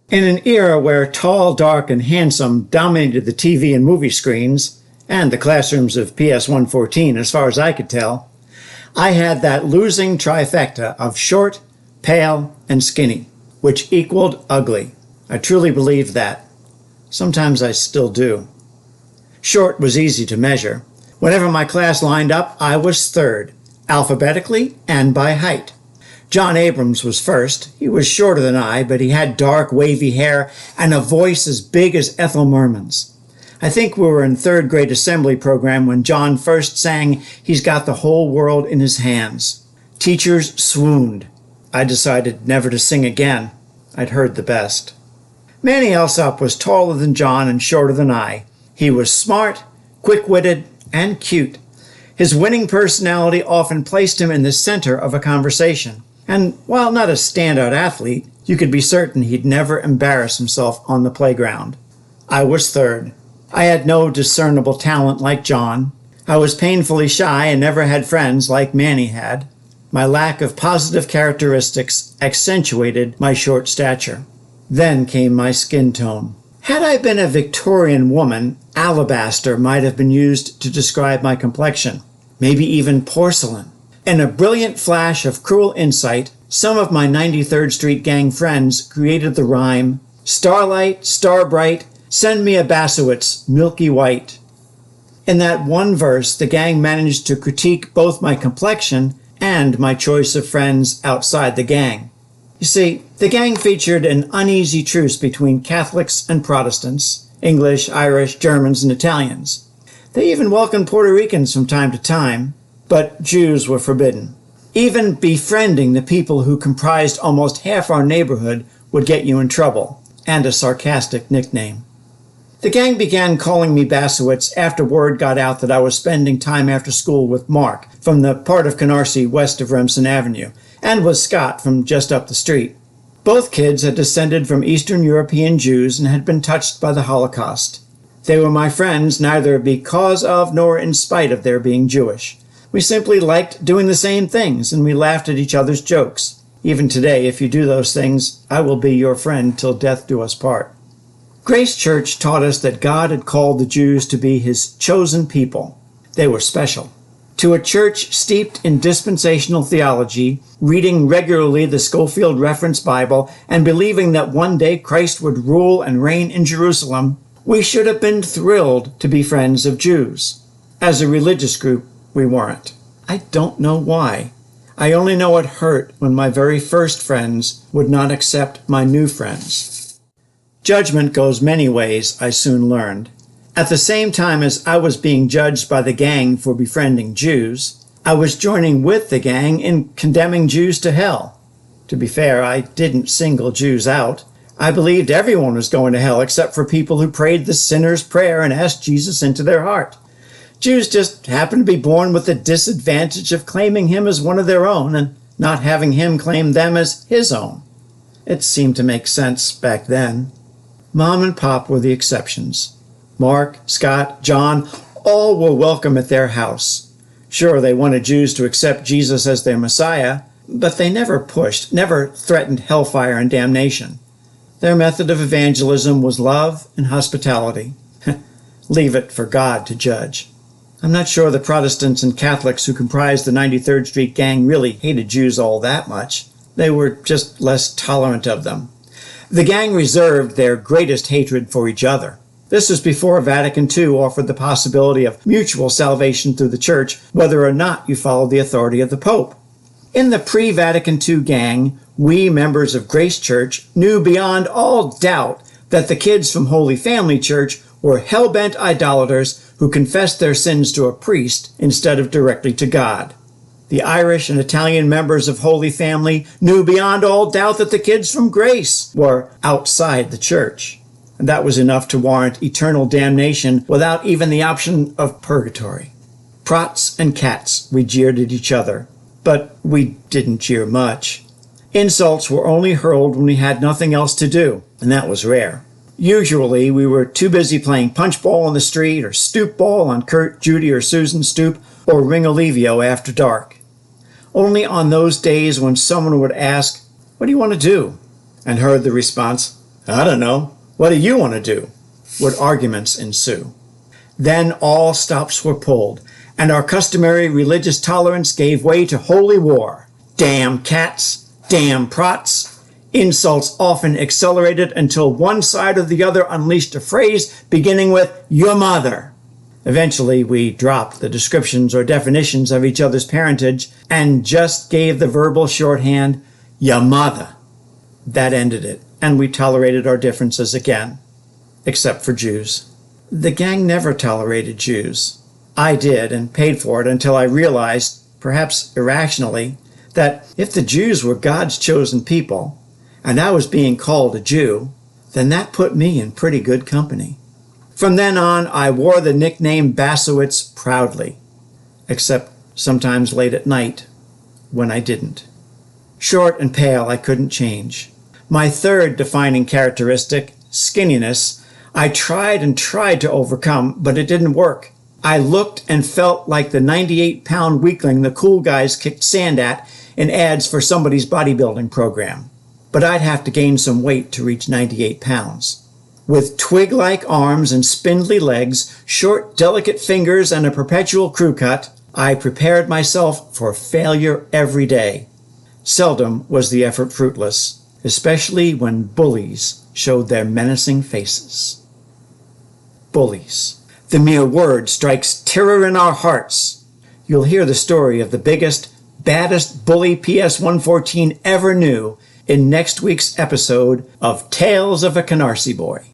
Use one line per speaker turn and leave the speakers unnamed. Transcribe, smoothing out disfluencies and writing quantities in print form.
In an era where tall, dark, and handsome dominated the TV and movie screens, and the classrooms of PS114 as far as I could tell, I had that losing trifecta of short, pale, and skinny, which equaled ugly. I truly believed that. Sometimes I still do. Short was easy to measure. Whenever my class lined up, I was third, alphabetically and by height. John Abrams was first. He was shorter than I, but he had dark, wavy hair and a voice as big as Ethel Merman's. I think we were in third grade assembly program when John first sang "He's Got the Whole World in His Hands." Teachers swooned. I decided never to sing again. I'd heard the best. Manny Alsop was taller than John and shorter than I. He was smart, quick-witted, and cute. His winning personality often placed him in the center of a conversation. And while not a standout athlete, you could be certain he'd never embarrass himself on the playground. I was third. I had no discernible talent like John. I was painfully shy and never had friends like Manny had. My lack of positive characteristics accentuated my short stature. Then came my skin tone. Had I been a Victorian woman, alabaster might have been used to describe my complexion, maybe even porcelain. In a brilliant flash of cruel insight, some of my 93rd Street gang friends created the rhyme, "Starlight, star bright, send me a Bassowitz, milky white." In that one verse, the gang managed to critique both my complexion and my choice of friends outside the gang. You see, the gang featured an uneasy truce between Catholics and Protestants, English, Irish, Germans, and Italians. They even welcomed Puerto Ricans from time to time, but Jews were forbidden. Even befriending the people who comprised almost half our neighborhood would get you in trouble, and a sarcastic nickname. The gang began calling me Bassowitz after word got out that I was spending time after school with Mark from the part of Canarsie west of Remsen Avenue, and with Scott from just up the street. Both kids had descended from Eastern European Jews and had been touched by the Holocaust. They were my friends neither because of nor in spite of their being Jewish. We simply liked doing the same things, and we laughed at each other's jokes. Even today, if you do those things, I will be your friend till death do us part. Grace Church taught us that God had called the Jews to be his chosen people. They were special. To a church steeped in dispensational theology, reading regularly the Schofield Reference Bible, and believing that one day Christ would rule and reign in Jerusalem, we should have been thrilled to be friends of Jews. As a religious group, we weren't. I don't know why. I only know it hurt when my very first friends would not accept my new friends. Judgment goes many ways, I soon learned. At the same time as I was being judged by the gang for befriending Jews, I was joining with the gang in condemning Jews to hell. To be fair, I didn't single Jews out. I believed everyone was going to hell except for people who prayed the sinner's prayer and asked Jesus into their heart. Jews just happened to be born with the disadvantage of claiming him as one of their own and not having him claim them as his own. It seemed to make sense back then. Mom and Pop were the exceptions. Mark, Scott, John, all were welcome at their house. Sure, they wanted Jews to accept Jesus as their Messiah, but they never pushed, never threatened hellfire and damnation. Their method of evangelism was love and hospitality. Leave it for God to judge. I'm not sure the Protestants and Catholics who comprised the 93rd Street gang really hated Jews all that much. They were just less tolerant of them. The gang reserved their greatest hatred for each other. This was before Vatican II offered the possibility of mutual salvation through the Church, whether or not you followed the authority of the Pope. In the pre-Vatican II gang, we members of Grace Church knew beyond all doubt that the kids from Holy Family Church were hell-bent idolaters who confessed their sins to a priest instead of directly to God. The Irish and Italian members of Holy Family knew beyond all doubt that the kids from Grace were outside the church. And that was enough to warrant eternal damnation without even the option of purgatory. Prots and cats, we jeered at each other. But we didn't jeer much. Insults were only hurled when we had nothing else to do, and that was rare. Usually, we were too busy playing punchball in the street or stoop ball on Kurt, Judy, or Susan's stoop, or ring Olivio after dark. Only on those days when someone would ask, "What do you want to do?" and heard the response, I don't know. What do you want to do? Would arguments ensue. Then all stops were pulled, and our customary religious tolerance gave way to holy war. Damn cats, damn prots. Insults often accelerated until one side or the other unleashed a phrase beginning with, your mother. Eventually, we dropped the descriptions or definitions of each other's parentage and just gave the verbal shorthand, your mother. That ended it, and we tolerated our differences again, except for Jews. The gang never tolerated Jews. I did, and paid for it until I realized, perhaps irrationally, that if the Jews were God's chosen people, and I was being called a Jew, then that put me in pretty good company. From then on, I wore the nickname Basowitz proudly, except sometimes late at night when I didn't. Short and pale, I couldn't change. My third defining characteristic, skinniness, I tried and tried to overcome, but it didn't work. I looked and felt like the 98-pound weakling the cool guys kicked sand at in ads for somebody's bodybuilding program. But I'd have to gain some weight to reach 98 pounds. With twig-like arms and spindly legs, short, delicate fingers, and a perpetual crew cut, I prepared myself for failure every day. Seldom was the effort fruitless, especially when bullies showed their menacing faces. Bullies. The mere word strikes terror in our hearts. You'll hear the story of the biggest, baddest bully PS114 ever knew in next week's episode of Tales of a Canarsie Boy.